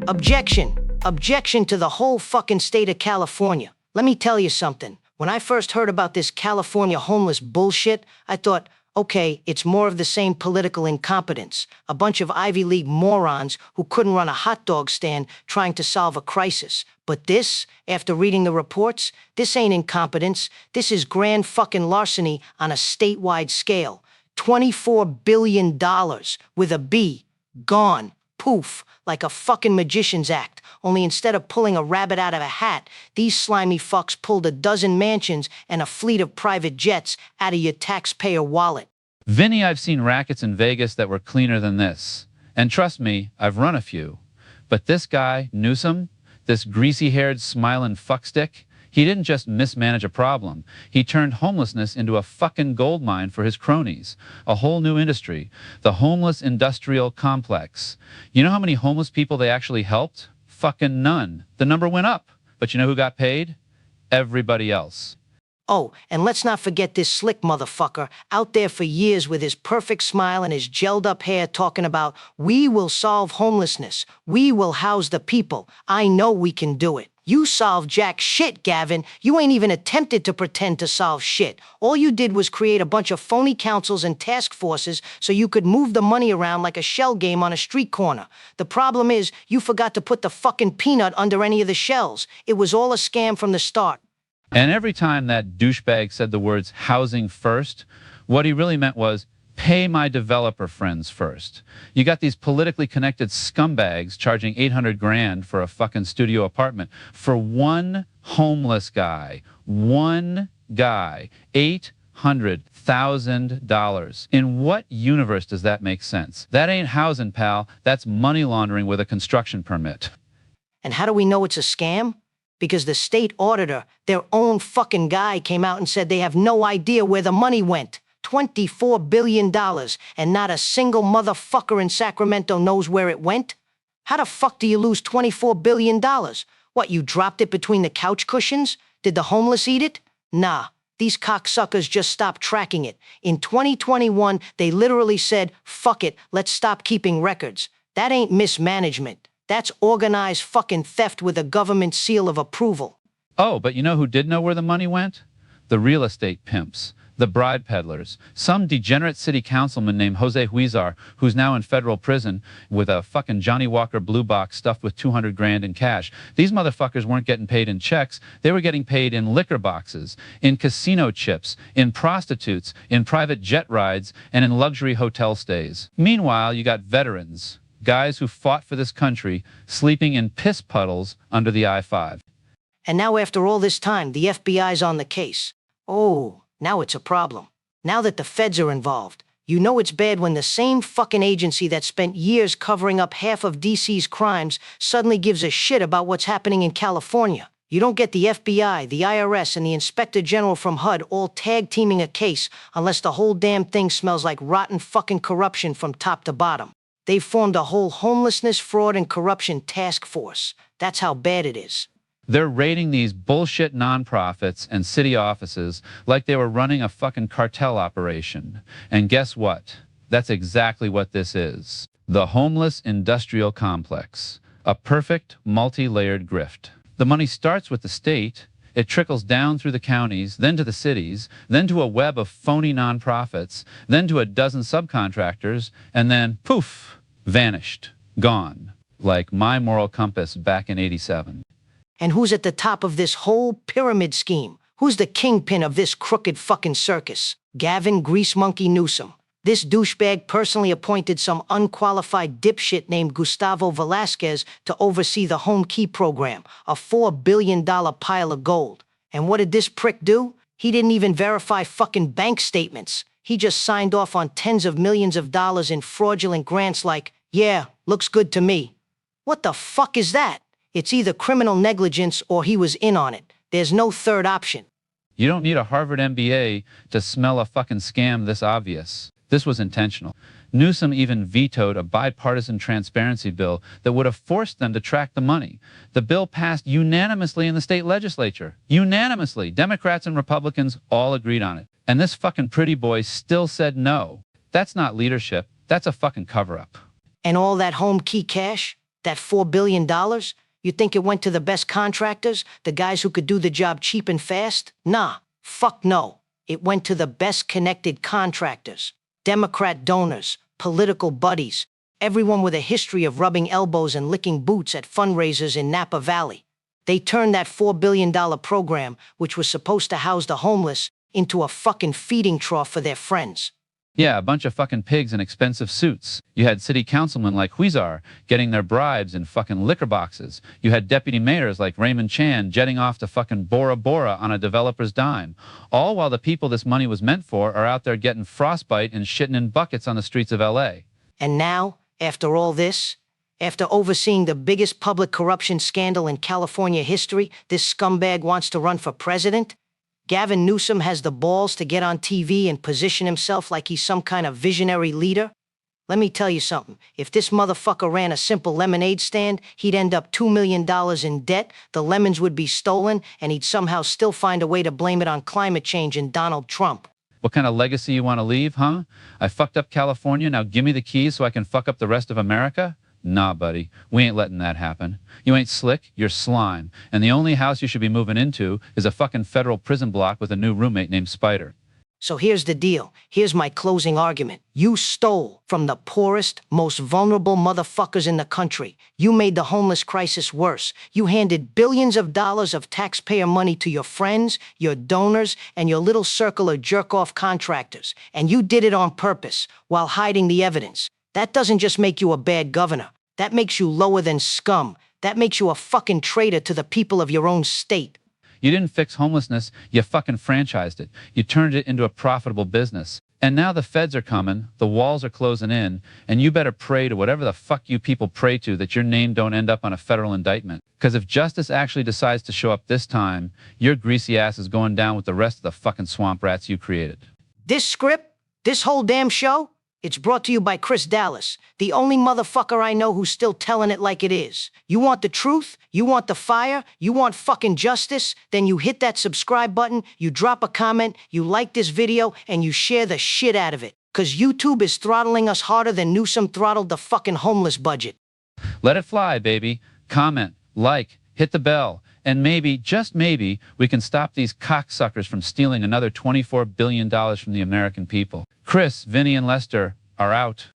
Objection. Objection to the whole fucking state of California. Let me tell you something. When I first heard about this California homeless bullshit, I thought, okay, it's more of the same political incompetence. A bunch of Ivy League morons who couldn't run a hot dog stand trying to solve a crisis. But this, after reading the reports, this ain't incompetence. This is grand fucking larceny on a statewide scale. $24 billion with a B. Gone. Poof. Like a fucking magician's act. Only instead of pulling a rabbit out of a hat, these slimy fucks pulled a dozen mansions and a fleet of private jets out of your taxpayer wallet. Vinny, I've seen rackets in Vegas that were cleaner than this. And trust me, I've run a few. But this guy, Newsom, this greasy-haired, smiling fuckstick, he didn't just mismanage a problem. He turned homelessness into a fucking goldmine for his cronies. A whole new industry, the homeless industrial complex. You know how many homeless people they actually helped? Fucking none. The number went up. But you know who got paid? Everybody else. Oh, and let's not forget this slick motherfucker out there for years with his perfect smile and his gelled-up hair talking about, we will solve homelessness. We will house the people. I know we can do it. You solved jack shit, Gavin. You ain't even attempted to pretend to solve shit. All you did was create a bunch of phony councils and task forces so you could move the money around like a shell game on a street corner. The problem is, you forgot to put the fucking peanut under any of the shells. It was all a scam from the start. And every time that douchebag said the words housing first, what he really meant was, pay my developer friends first. You got these politically connected scumbags charging 800 grand for a fucking studio apartment for one homeless guy. One guy. $800,000. In what universe does that make sense? That ain't housing, pal. That's money laundering with a construction permit. And how do we know it's a scam? Because the state auditor, their own fucking guy, came out and said they have no idea where the money went. $24 billion, and not a single motherfucker in Sacramento knows where it went? How the fuck do you lose $24 billion? What, you dropped it between the couch cushions? Did the homeless eat it? Nah, these cocksuckers just stopped tracking it. In 2021, they literally said, fuck it, let's stop keeping records. That ain't mismanagement. That's organized fucking theft with a government seal of approval. Oh, but you know who did know where the money went? The real estate pimps. The bribe peddlers, some degenerate city councilman named Jose Huizar, who's now in federal prison with a fucking Johnny Walker blue box stuffed with 200 grand in cash. These motherfuckers weren't getting paid in checks. They were getting paid in liquor boxes, in casino chips, in prostitutes, in private jet rides, and in luxury hotel stays. Meanwhile, you got veterans, guys who fought for this country, sleeping in piss puddles under the I-5. And now after all this time, the FBI's on the case. Oh. Now it's a problem. Now that the feds are involved, you know it's bad when the same fucking agency that spent years covering up half of DC's crimes suddenly gives a shit about what's happening in California. You don't get the FBI, the IRS, and the Inspector General from HUD all tag-teaming a case unless the whole damn thing smells like rotten fucking corruption from top to bottom. They've formed a whole homelessness, fraud, and corruption task force. That's how bad it is. They're raiding these bullshit nonprofits and city offices like they were running a fucking cartel operation. And guess what? That's exactly what this is. The homeless industrial complex. A perfect multi-layered grift. The money starts with the state, it trickles down through the counties, then to the cities, then to a web of phony nonprofits, then to a dozen subcontractors, and then, poof, vanished, gone. Like my moral compass back in '87. And who's at the top of this whole pyramid scheme? Who's the kingpin of this crooked fucking circus? Gavin Grease Monkey Newsom. This douchebag personally appointed some unqualified dipshit named Gustavo Velasquez to oversee the Home Key program, a $4 billion pile of gold. And what did this prick do? He didn't even verify fucking bank statements. He just signed off on tens of millions of dollars in fraudulent grants like, yeah, looks good to me. What the fuck is that? It's either criminal negligence or he was in on it. There's no third option. You don't need a Harvard MBA to smell a fucking scam this obvious. This was intentional. Newsom even vetoed a bipartisan transparency bill that would have forced them to track the money. The bill passed unanimously in the state legislature. Unanimously. Democrats and Republicans all agreed on it. And this fucking pretty boy still said no. That's not leadership. That's a fucking cover-up. And all that home key cash? That $4 billion? You think it went to the best contractors, the guys who could do the job cheap and fast? Nah, fuck no. It went to the best connected contractors, Democrat donors, political buddies, everyone with a history of rubbing elbows and licking boots at fundraisers in Napa Valley. They turned that $4 billion program, which was supposed to house the homeless, into a fucking feeding trough for their friends. Yeah, a bunch of fucking pigs in expensive suits. You had city councilmen like Huizar getting their bribes in fucking liquor boxes. You had deputy mayors like Raymond Chan jetting off to fucking Bora Bora on a developer's dime. All while the people this money was meant for are out there getting frostbite and shitting in buckets on the streets of LA. And now, after all this, after overseeing the biggest public corruption scandal in California history, this scumbag wants to run for president? Gavin Newsom has the balls to get on TV and position himself like he's some kind of visionary leader? Let me tell you something. If this motherfucker ran a simple lemonade stand, he'd end up $2 million in debt, the lemons would be stolen, and he'd somehow still find a way to blame it on climate change and Donald Trump. What kind of legacy you want to leave, huh? I fucked up California, now give me the keys so I can fuck up the rest of America? Nah, buddy, we ain't letting that happen. You ain't slick, you're slime. And the only house you should be moving into is a fucking federal prison block with a new roommate named Spider. So here's the deal. Here's my closing argument. You stole from the poorest, most vulnerable motherfuckers in the country. You made the homeless crisis worse. You handed billions of dollars of taxpayer money to your friends, your donors, and your little circle of jerk-off contractors. And you did it on purpose, while hiding the evidence. That doesn't just make you a bad governor. That makes you lower than scum. That makes you a fucking traitor to the people of your own state. You didn't fix homelessness, you fucking franchised it. You turned it into a profitable business. And now the feds are coming, the walls are closing in, and you better pray to whatever the fuck you people pray to that your name don't end up on a federal indictment. Because if justice actually decides to show up this time, your greasy ass is going down with the rest of the fucking swamp rats you created. This script, this whole damn show, it's brought to you by Chris Dallas, the only motherfucker I know who's still telling it like it is. You want the truth? You want the fire? You want fucking justice? Then you hit that subscribe button, you drop a comment, you like this video, and you share the shit out of it. 'Cause YouTube is throttling us harder than Newsom throttled the fucking homeless budget. Let it fly, baby. Comment, like, hit the bell, and maybe, just maybe, we can stop these cocksuckers from stealing another $24 billion from the American people. Chris, Vinny, and Lester are out.